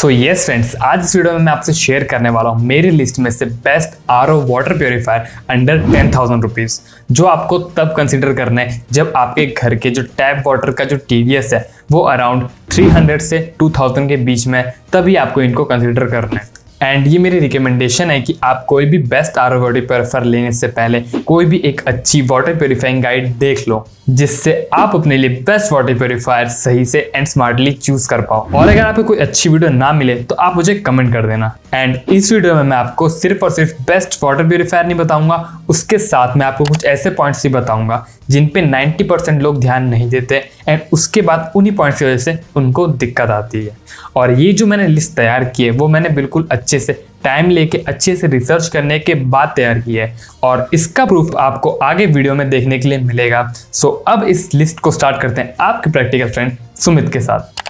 So yes friends, आज इस video में मैं आपसे शेयर करने वाला हूँ मेरी लिस्ट में से best RO water purifier under 10,000 rupees, जो आपको तब कंसिडर करना है जब आपके घर के जो टैप वाटर का जो टीडीएस है वो अराउंड 300 से 2000 के बीच में, तभी आपको इनको कंसिडर करना है। एंड ये मेरी रिकमेंडेशन है कि आप कोई भी बेस्ट आरओ वाटर प्योरीफायर लेने से पहले कोई भी एक अच्छी वाटर प्योरीफाइंग गाइड देख लो, जिससे आप अपने लिए बेस्ट वाटर प्योरीफायर सही से एंड स्मार्टली चूज कर पाओ। और अगर आपको कोई अच्छी वीडियो ना मिले तो आप मुझे कमेंट कर देना। एंड इस वीडियो में मैं आपको सिर्फ और सिर्फ बेस्ट वाटर प्योरीफायर नहीं बताऊंगा, उसके साथ मैं आपको कुछ ऐसे पॉइंट्स भी बताऊंगा जिन पे 90% लोग ध्यान नहीं देते एंड उसके बाद उन्हीं पॉइंट्स की वजह से उनको दिक्कत आती है। और ये जो मैंने लिस्ट तैयार की है वो मैंने बिल्कुल अच्छे से टाइम लेके अच्छे से रिसर्च करने के बाद तैयार की है, और इसका प्रूफ आपको आगे वीडियो में देखने के लिए मिलेगा। सो अब इस लिस्ट को स्टार्ट करते हैं आपके प्रैक्टिकल फ्रेंड सुमित के साथ।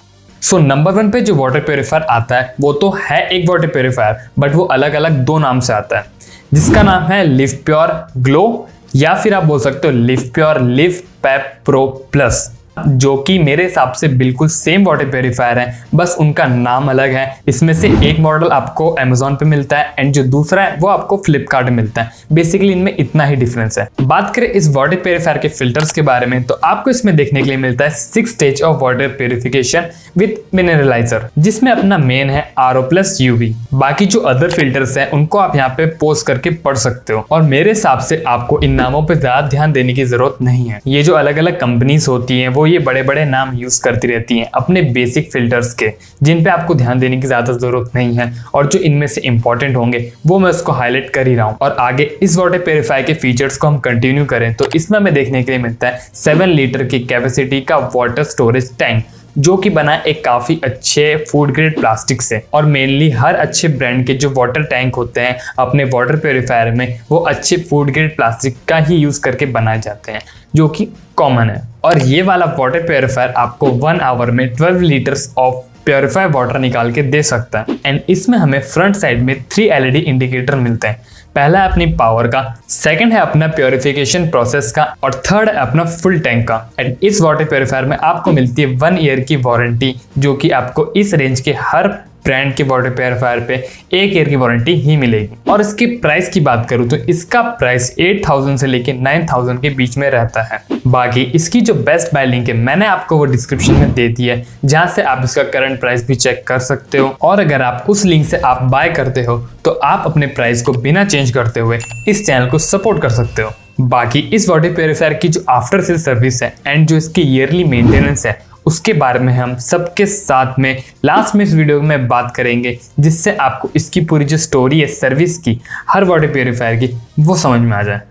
सो नंबर 1 पे जो वाटर प्योरीफायर आता है वो तो है एक वाटर प्योरीफायर, बट वो अलग अलग दो नाम से आता है, जिसका नाम है लिव प्योर ग्लो, या फिर आप बोल सकते हो लिव प्योर लिव पेप प्रो प्लस, जो कि मेरे हिसाब से बिल्कुल सेम वाटर प्योरीफायर है, बस उनका नाम अलग है। इसमें से एक मॉडल आपको Amazon पे मिलता है एंड जो दूसरा है वो आपको फ्लिपकार्ट में मिलता है। बेसिकली इनमें इतना ही डिफरेंस है। बात करें इस वाटर प्योरीफायर के फिल्टर्स के बारे में, तो आपको इसमें देखने के लिए मिलता है 6 stage of water purification with mineraliser, जिसमें अपना मेन है RO+ UV। बाकी जो अदर फिल्टर्स हैं उनको आप यहाँ पे पोज करके पढ़ सकते हो, और मेरे हिसाब से आपको इन नामों पे ज्यादा ध्यान देने की जरूरत नहीं है। ये जो अलग अलग कंपनीज होती हैं वो ये बड़े बड़े नाम यूज करती रहती हैं अपने बेसिक फिल्टर्स के, जिन पे आपको ध्यान देने की ज्यादा जरूरत नहीं है, और जो इनमें से इंपॉर्टेंट होंगे वो मैं उसको हाईलाइट कर ही रहा हूँ। और आगे इस वाटर प्योरीफायर के फीचर्स को हम कंटिन्यू करें तो इसमें हमें देखने के लिए मिलता है 7 लीटर की कैपेसिटी का वाटर स्टोरेज टैंक, जो कि बना एक काफी अच्छे फूड ग्रेड प्लास्टिक से। और मेनली हर अच्छे ब्रांड के जो वाटर टैंक होते हैं अपने वाटर प्योरीफायर में, वो अच्छे फूड ग्रेड प्लास्टिक का ही यूज करके बनाए जाते हैं, जो कि कॉमन है। और ये वाला वाटर प्योरीफायर आपको 1 आवर में 12 लीटर्स ऑफ प्योरीफायर वाटर निकाल के दे सकता है। एंड इसमें हमें फ्रंट साइड में 3 LED इंडिकेटर मिलते हैं। पहला है अपनी पावर का, सेकंड है अपना प्योरीफिकेशन प्रोसेस का, और थर्ड है अपना फुल टैंक का। एंड इस वाटर प्योरीफायर में आपको मिलती है 1 ईयर की वारंटी, जो कि आपको इस रेंज के हर ब्रांड के वाटर प्योरीफायर पे 1 ईयर की वारंटी ही मिलेगी। और इसकी प्राइस की बात करूं तो इसका प्राइस 8,000 से लेके 9,000 के बीच में रहता है। बाकी इसकी जो बेस्ट बाय लिंक है मैंने आपको वो डिस्क्रिप्शन में दे दी है, जहां से आप इसका करंट प्राइस भी चेक कर सकते हो। और अगर आप उस लिंक से आप बाय करते हो तो आप अपने प्राइस को बिना चेंज करते हुए इस चैनल को सपोर्ट कर सकते हो। बाकी इस वाटर प्योरीफायर की जो आफ्टर सेल सर्विस है एंड जो इसकी ईयरली मेंटेनेंस है, उसके बारे में हम सबके साथ में लास्ट में इस वीडियो में बात करेंगे, जिससे आपको इसकी पूरी जो स्टोरी है सर्विस की, हर वाटर प्योरीफायर की, वो समझ में आ जाए।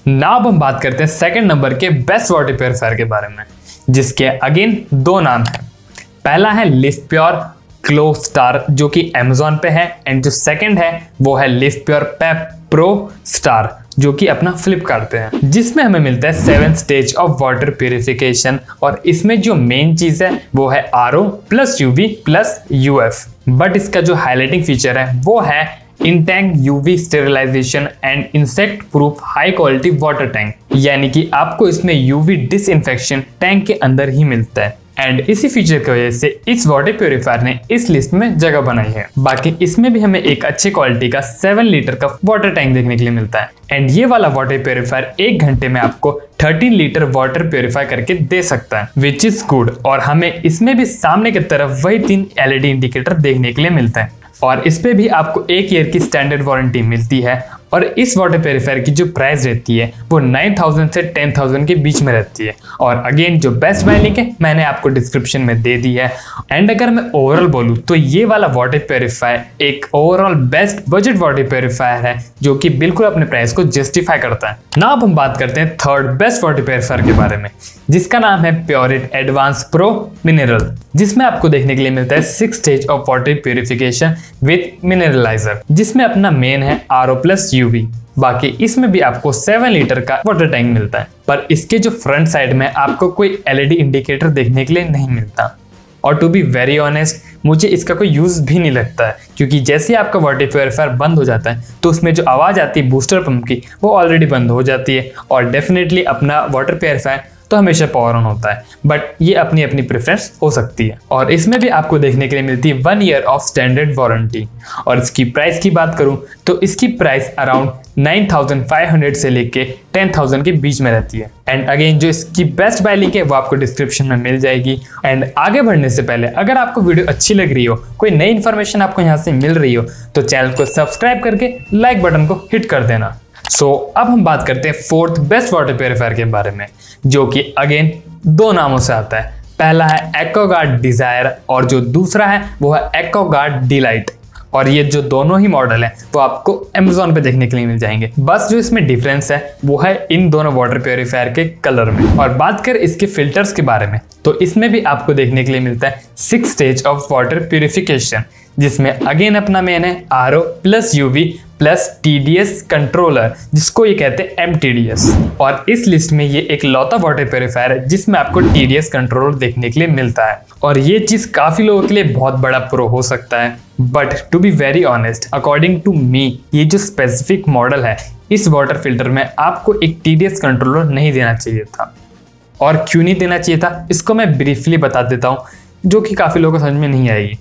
नाउ अब हम बात करते हैं सेकंड नंबर के बेस्ट वाटर प्योरीफायर के बारे में, जिसके अगेन 2 नाम है। पहला है लिव प्योर ग्लो स्टार, जो कि Amazon पे है, एंड जो सेकंड है वो है लिव प्योर पेप प्रो स्टार, जो कि अपना फ्लिपकार्ट पे है, जिसमें हमें मिलता है 7 स्टेज ऑफ वाटर प्योरीफिकेशन। और इसमें जो मेन चीज है वो है RO+ UV + UF। बट इसका जो हाईलाइटिंग फीचर है वो है in tank UV sterilisation and insect proof high quality water tank, यानी कि आपको इसमें UV डिसइंफेक्शन टैंक के अंदर ही मिलता है। एंड इसी फीचर की वजह से इस वाटर प्योरीफायर ने इस लिस्ट में जगह बनाई है। बाकी इसमें भी हमें एक अच्छे क्वालिटी का 7 लीटर का वाटर टैंक देखने के लिए मिलता है। एंड ये वाला वाटर प्योरीफायर 1 घंटे में आपको 13 लीटर वाटर प्योरीफाई करके दे सकता है, विच इज गुड। और हमें इसमें भी सामने की तरफ वही 3 LED इंडिकेटर देखने के लिए मिलता है, और इस पे भी आपको 1 ईयर की स्टैंडर्ड वारंटी मिलती है। और इस वाटर प्योरीफायर की जो प्राइस रहती है वो 9,000 से 10,000 के बीच में रहती है। और अगेन जो बेस्ट बाय लिंक है मैंने आपको डिस्क्रिप्शन में दे दी है। एंड अगर मैं ओवरऑल बोलूँ तो ये वाला वाटर प्योरीफायर एक overall best budget water purifier है, जो कि बिल्कुल अपने प्राइस को जस्टिफाई करता है। नाउ अब हम बात करते हैं थर्ड बेस्ट वाटर प्योरीफायर के बारे में, जिसका नाम है प्योरिट एडवांस प्रो मिनरल, जिसमें आपको देखने के लिए मिलता है 6 stage of water purification with mineraliser, जिसमें अपना मेन है RO+ UV। बाकी इसमें भी आपको 7 लीटर का वाटर टैंक मिलता है, पर इसके जो फ्रंट साइड में आपको कोई LED इंडिकेटर देखने के लिए नहीं मिलता। और टू बी वेरी ऑनेस्ट, मुझे इसका कोई यूज भी नहीं लगता है, क्योंकि जैसे आपका वाटर प्योरीफायर बंद हो जाता है तो उसमें जो आवाज आती है बूस्टर पंप की, वो ऑलरेडी बंद हो जाती है। और डेफिनेटली अपना वाटर प्योरीफायर तो हमेशा पावर ऑन होता है, बट ये अपनी अपनी प्रेफरेंस हो सकती है। और इसमें भी आपको देखने के लिए मिलती है 1 ईयर ऑफ स्टैंडर्ड वारंटी। और इसकी प्राइस की बात करूं तो इसकी प्राइस अराउंड 9,500 से लेके 10,000 के बीच में रहती है। एंड अगेन जो इसकी बेस्ट बाय लिंक है वो आपको डिस्क्रिप्शन में मिल जाएगी। एंड आगे बढ़ने से पहले अगर आपको वीडियो अच्छी लग रही हो, कोई नई इन्फॉर्मेशन आपको यहाँ से मिल रही हो, तो चैनल को सब्सक्राइब करके लाइक बटन को हिट कर देना। अब हम बात करते हैं फोर्थ बेस्ट वाटर प्योरीफायर के बारे में, जो कि अगेन 2 नामों से आता है। पहला है एक्वागार्ड डिजायर और जो दूसरा है वो है एक्वागार्ड डिलाइट। और ये जो दोनों ही मॉडल है वो आपको Amazon पे देखने के लिए मिल जाएंगे। बस जो इसमें डिफरेंस है वो है इन दोनों वाटर प्योरीफायर के कलर में। और बात कर इसके फिल्टर्स के बारे में, तो इसमें भी आपको देखने के लिए मिलता है 6 स्टेज ऑफ वाटर प्योरीफिकेशन, जिसमें अगेन अपना मेन है RO plus UV plus TDS controller, जिसको ये कहते हैं MTDS। और इस लिस्ट में ये एक लौता वाटर प्योरीफायर है जिसमें आपको TDS कंट्रोलर देखने के लिए मिलता है। और ये चीज काफी लोगों के लिए बहुत बड़ा प्रो हो सकता है, but to be very honest according to me ये जो स्पेसिफिक मॉडल है इस वाटर फिल्टर में आपको एक TDS कंट्रोलर नहीं देना चाहिए था। और क्यों नहीं देना चाहिए था इसको मैं ब्रीफली बता देता हूँ, जो कि काफी लोगों को समझ में नहीं आएगी।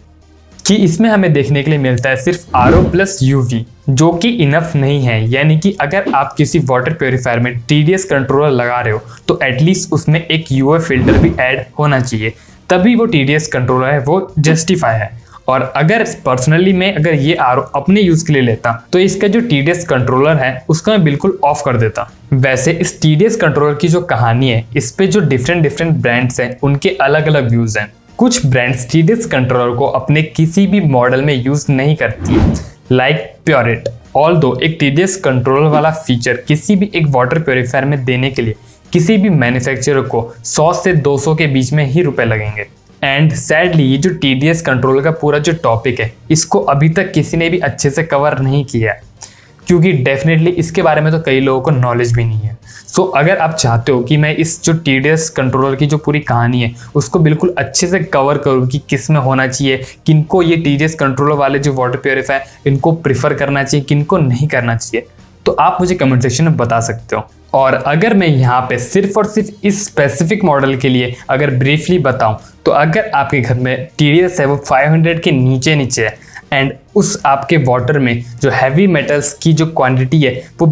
कि इसमें हमें देखने के लिए मिलता है सिर्फ RO प्लस UV, जो कि इनफ नहीं है। यानी कि अगर आप किसी वाटर प्योरीफायर में TDS कंट्रोलर लगा रहे हो तो एटलीस्ट उसमें एक UV फिल्टर भी ऐड होना चाहिए, तभी वो TDS कंट्रोलर है वो जस्टिफाई है। और अगर पर्सनली मैं अगर ये RO अपने यूज के लिए लेता तो इसका जो TDS कंट्रोलर है उसका मैं बिल्कुल ऑफ कर देता। वैसे इस TDS कंट्रोलर की जो कहानी है, इस पे जो डिफरेंट ब्रांड्स हैं उनके अलग अलग व्यूज हैं। कुछ ब्रांड्स TDS कंट्रोलर को अपने किसी भी मॉडल में यूज नहीं करती है, लाइक प्योरिट। ऑल्दो एक TDS कंट्रोलर वाला फीचर किसी भी एक वाटर प्योरीफायर में देने के लिए किसी भी मैन्युफैक्चरर को 100 से 200 के बीच में ही रुपए लगेंगे। एंड सैडली ये जो TDS कंट्रोलर का पूरा जो टॉपिक है इसको अभी तक किसी ने भी अच्छे से कवर नहीं किया, क्योंकि डेफिनेटली इसके बारे में तो कई लोगों को नॉलेज भी नहीं है। अगर आप चाहते हो कि मैं इस जो TDS कंट्रोलर की जो पूरी कहानी है उसको बिल्कुल अच्छे से कवर करूँ कि किस में होना चाहिए, किनको ये TDS कंट्रोलर वाले जो वाटर प्योरीफायर इनको प्रिफर करना चाहिए, किनको नहीं करना चाहिए, तो आप मुझे कमेंट सेक्शन में बता सकते हो। और अगर मैं यहाँ पे सिर्फ और सिर्फ इस स्पेसिफिक मॉडल के लिए अगर ब्रीफली बताऊं, तो अगर आपके घर में TDS है वो 500 के नीचे है एंड उस आपके वाटर में जो हैवी मेटल्स की जो क्वांटिटी है वो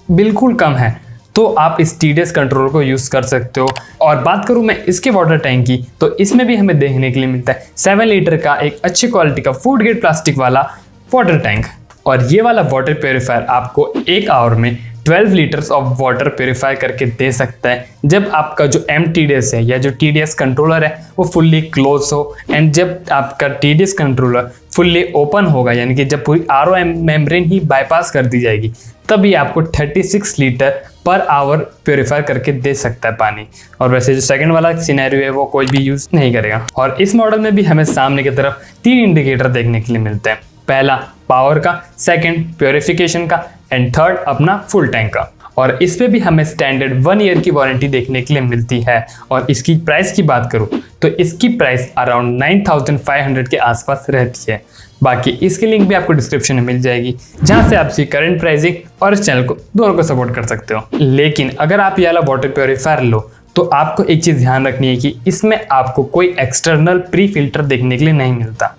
बिल्कुल कम है, तो आप इस TDS कंट्रोलर को यूज कर सकते हो। और बात करूं मैं इसके वाटर टैंक की, तो इसमें भी हमें देखने के लिए मिलता है 7 लीटर का एक अच्छी क्वालिटी का फूड ग्रेड प्लास्टिक वाला वाटर टैंक। और ये वाला वाटर प्योरीफायर आपको 1 आवर में 12 लीटर्स ऑफ वाटर प्योरीफाई करके दे सकता है, जब आपका जो MTDS है या जो TDS कंट्रोलर है वो फुल्ली क्लोज हो। एंड जब आपका TDS कंट्रोलर फुल्ली ओपन होगा, यानी कि जब पूरी RO मेम्ब्रेन ही बाईपास कर दी जाएगी, तभी आपको 36 लीटर पर आवर प्योरीफाई करके दे सकता है पानी। और वैसे जो सेकंड वाला सिनेरियो है वो कोई भी यूज नहीं करेगा। और इस मॉडल में भी हमें सामने की तरफ 3 इंडिकेटर देखने के लिए मिलते हैं। पहला पावर का, सेकंड प्योरीफिकेशन का एंड थर्ड अपना फुल टैंक का। और इस पे भी हमें स्टैंडर्ड 1 ईयर की वारंटी देखने के लिए मिलती है। और इसकी प्राइस की बात करूं तो इसकी प्राइस अराउंड 9,500 के आसपास रहती है। बाकी इसकी लिंक भी आपको डिस्क्रिप्शन में मिल जाएगी, जहां से आप इसकी करंट प्राइसिंग और इस चैनल को दोनों को सपोर्ट कर सकते हो। लेकिन अगर आप ये वाला वाटर प्योरीफायर लो तो आपको एक चीज ध्यान रखनी है कि इसमें आपको कोई एक्सटर्नल प्री फिल्टर देखने के लिए नहीं मिलता।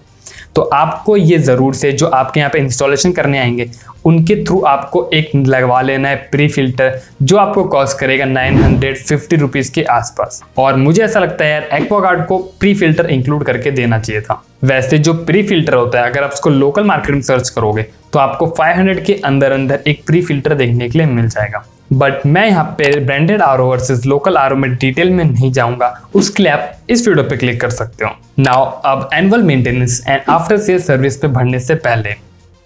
तो आपको ये ज़रूर से जो आपके यहाँ पे इंस्टॉलेशन करने आएंगे उनके थ्रू आपको एक लगवा लेना है प्री फिल्टर, जो आपको कॉस्ट करेगा 950 रुपीज़ के आसपास। और मुझे ऐसा लगता है यार एक्वागार्ड को प्री फिल्टर इंक्लूड करके देना चाहिए था। वैसे जो प्री फिल्टर होता है अगर आप उसको लोकल मार्केट में सर्च करोगे तो आपको 500 के अंदर एक प्री फिल्टर देखने के लिए मिल जाएगा। बट मैं यहाँ पे branded RO versus local RO में डिटेल में नहीं जाऊंगा, उसके लिए आप इस वीडियो पे क्लिक कर सकते हो। नाउ अब annual maintenance and after sale service पे बढ़ने से पहले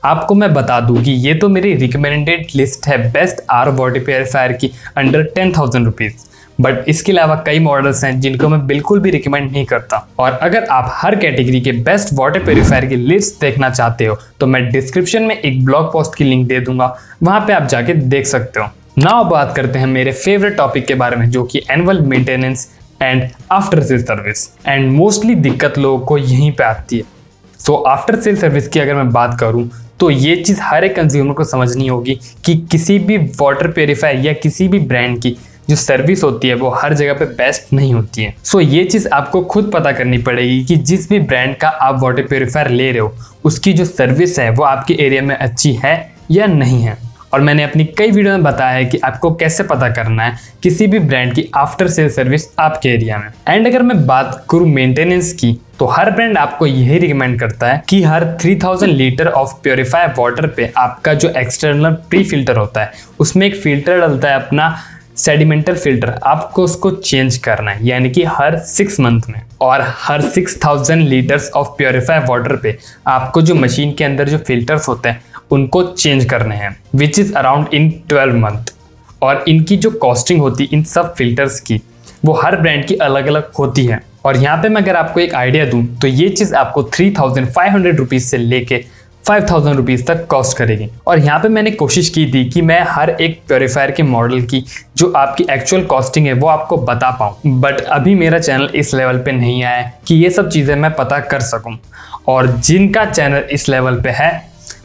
आपको मैं बता दूं कि ये तो मेरी रिकमेंडेड लिस्ट है बेस्ट RO वाटर प्योरीफायर की अंडर 10,000 रुपीज़, बट इसके अलावा कई मॉडल्स हैं जिनको मैं बिल्कुल भी रिकमेंड नहीं करता। और अगर आप हर कैटेगरी के बेस्ट वाटर प्योरीफायर की लिस्ट देखना चाहते हो तो मैं डिस्क्रिप्शन में एक ब्लॉग पोस्ट की लिंक दे दूंगा, वहां पे आप जाके देख सकते हो। नाउ बात करते हैं मेरे फेवरेट टॉपिक के बारे में, जो कि annual maintenance and after sale service. And mostly दिक्कत लोगों को यहीं पे आती है। सो आफ्टर सेल सर्विस की अगर मैं बात करूं तो ये चीज़ हर एक कंज्यूमर को समझनी होगी कि किसी भी वाटर प्योरीफायर या किसी भी ब्रांड की जो सर्विस होती है वो हर जगह पे बेस्ट नहीं होती है। सो ये चीज़ आपको खुद पता करनी पड़ेगी कि जिस भी ब्रांड का आप वाटर प्योरीफायर ले रहे हो उसकी जो सर्विस है वो आपके एरिया में अच्छी है या नहीं है। और मैंने अपनी कई वीडियो में बताया है कि आपको कैसे पता करना है किसी भी ब्रांड की आफ्टर सेल सर्विस आपके एरिया में। एंड अगर मैं बात करूँ मेंटेनेंस की, तो हर ब्रांड आपको यही रिकमेंड करता है कि हर 3000 लीटर ऑफ प्योरीफायर वाटर पे आपका जो एक्सटर्नल प्री फिल्टर होता है उसमें एक फिल्टर डलता है अपना सेडिमेंटल फिल्टर, आपको उसको चेंज करना है, यानी कि हर 6 मंथ में। और हर 6000 लीटर्स ऑफ प्योरीफायर वाटर पे आपको जो मशीन के अंदर जो फिल्टर्स होते हैं उनको चेंज करने हैं, which is around in 12 month. और इनकी जो कॉस्टिंग होती है इन सब फिल्टर्स की वो हर ब्रांड की अलग अलग होती है। और यहाँ पे मैं अगर आपको एक आइडिया दूँ तो ये चीज़ आपको 3500 रुपीज़ से लेके 5000 रुपीज़ तक कॉस्ट करेगी। और यहाँ पे मैंने कोशिश की थी कि मैं हर एक प्योरीफायर के मॉडल की जो आपकी एक्चुअल कॉस्टिंग है वो आपको बता पाऊँ, बट अभी मेरा चैनल इस लेवल पे नहीं आया है कि ये सब चीज़ें मैं पता कर सकूँ। और जिनका चैनल इस लेवल पे है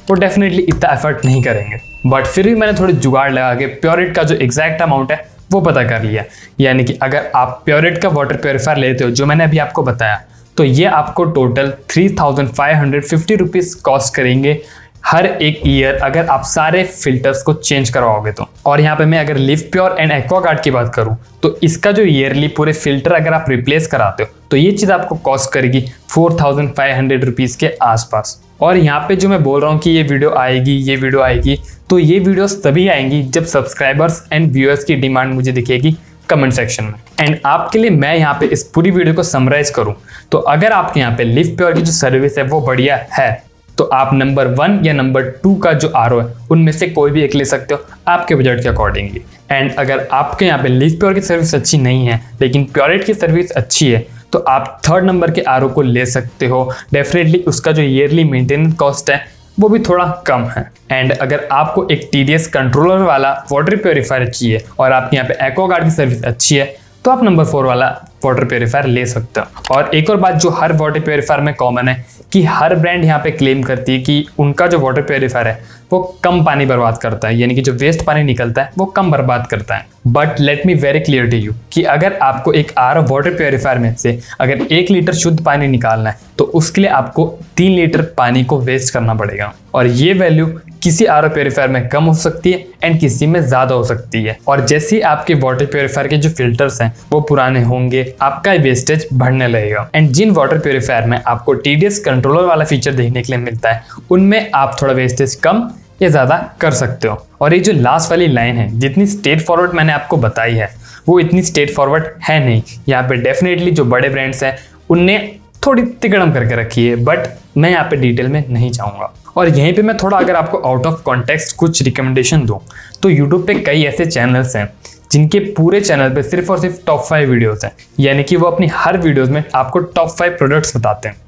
वो डेफिनेटली इतना एफर्ट नहीं करेंगे, बट फिर भी मैंने थोड़ी जुगाड़ लगा के प्योरिट का जो एग्जैक्ट अमाउंट है वो पता कर लिया। यानी कि अगर आप प्योरिट का वाटर प्योरीफायर लेते हो जो मैंने अभी आपको बताया, तो ये आपको टोटल 3550 रुपीज़ कॉस्ट करेंगे हर एक ईयर अगर आप सारे फिल्टर्स को चेंज करवाओगे तो। और यहाँ पे मैं अगर लिव प्योर एंड एक्वागार्ड की बात करूँ तो इसका जो ईयरली पूरे फिल्टर अगर आप रिप्लेस कराते हो तो ये चीज़ आपको कॉस्ट करेगी 4500 रुपीज़ के आसपास। और यहाँ पे जो मैं बोल रहा हूँ कि ये वीडियो आएगी, तो ये वीडियोस तभी आएंगी जब सब्सक्राइबर्स एंड व्यूअर्स की डिमांड मुझे दिखेगी कमेंट सेक्शन में। एंड आपके लिए मैं यहाँ पे इस पूरी वीडियो को समराइज करूँ तो अगर आपके यहाँ पे लिव प्योर की जो सर्विस है वो बढ़िया है तो आप नंबर 1 या नंबर 2 का जो आरओ है उनमें से कोई भी एक ले सकते हो आपके बजट के अकॉर्डिंगली। एंड अगर आपके यहाँ पे लिव प्योर की सर्विस अच्छी नहीं है लेकिन प्योरिट की सर्विस अच्छी है तो आप 3rd नंबर के आरओ को ले सकते हो। डेफिनेटली उसका जो ईयरली मेंटेनेंस कॉस्ट है वो भी थोड़ा कम है। एंड अगर आपको एक TDS कंट्रोलर वाला वाटर प्योरीफायर चाहिए और आपके यहाँ पे एक्वागार्ड की सर्विस अच्छी है तो आप नंबर 4 वाला वाटर प्योरीफायर ले सकते हो। और एक और बात जो हर वाटर प्योरीफायर में कॉमन है कि हर ब्रांड यहाँ पे क्लेम करती है कि उनका जो वाटर प्योरीफायर है वो कम पानी बर्बाद करता है, यानी कि जो वेस्ट पानी निकलता है वो कम बर्बाद करता है। But let me very clear to you कि अगर आपको एक RO वाटर प्योरीफायर में से अगर 1 लीटर शुद्ध पानी निकालना है तो उसके लिए आपको 3 लीटर पानी को वेस्ट करना पड़ेगा। और ये वैल्यू किसी RO प्योरीफायर में कम हो सकती है एंड किसी में ज़्यादा हो सकती है। और जैसे आपके वाटर प्योरीफायर के जो फिल्टर्स हैं वो पुराने होंगे आपका वेस्टेज बढ़ने लगेगा। एंड जिन वाटर प्योरीफायर में आपको TDS कंट्रोलर वाला फीचर देखने के लिए मिलता है उनमें आप थोड़ा वेस्टेज कम या ज़्यादा कर सकते हो। और ये जो लास्ट वाली लाइन है जितनी स्ट्रेट फॉरवर्ड मैंने आपको बताई है वो इतनी स्ट्रेट फॉरवर्ड है नहीं। यहाँ पे डेफिनेटली जो बड़े ब्रांड्स हैं उनने थोड़ी तिकड़म करके रखी है, बट मैं यहाँ पे डिटेल में नहीं जाऊँगा। और यहीं पे मैं थोड़ा अगर आपको आउट ऑफ कॉन्टेक्स्ट कुछ रिकमेंडेशन दूँ तो यूट्यूब पे कई ऐसे चैनल्स हैं जिनके पूरे चैनल पे सिर्फ और सिर्फ टॉप 5 वीडियोस हैं, यानी कि वो अपनी हर वीडियोस में आपको टॉप 5 प्रोडक्ट्स बताते हैं।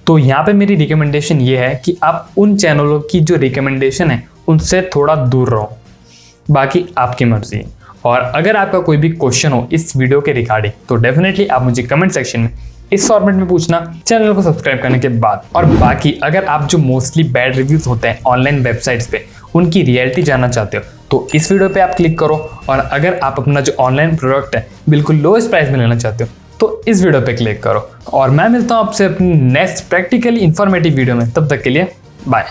तो यहाँ पे मेरी रिकमेंडेशन ये है कि आप उन चैनलों की जो रिकमेंडेशन है उनसे थोड़ा दूर रहो, बाकी आपकी मर्जी। और अगर आपका कोई भी क्वेश्चन हो इस वीडियो के रिगार्डिंग तो डेफिनेटली आप मुझे कमेंट सेक्शन में इस फॉर्मेट में पूछना चैनल को सब्सक्राइब करने के बाद। और बाकी अगर आप जो मोस्टली बैड रिव्यूज होते हैं ऑनलाइन वेबसाइट्स पे उनकी रियलिटी जानना चाहते हो तो इस वीडियो पे आप क्लिक करो। और अगर आप अपना जो ऑनलाइन प्रोडक्ट है बिल्कुल लोएस्ट प्राइस में लेना चाहते हो तो इस वीडियो पे क्लिक करो। और मैं मिलता हूँ आपसे अपनी नेक्स्ट प्रैक्टिकली इंफॉर्मेटिव वीडियो में, तब तक के लिए बाय।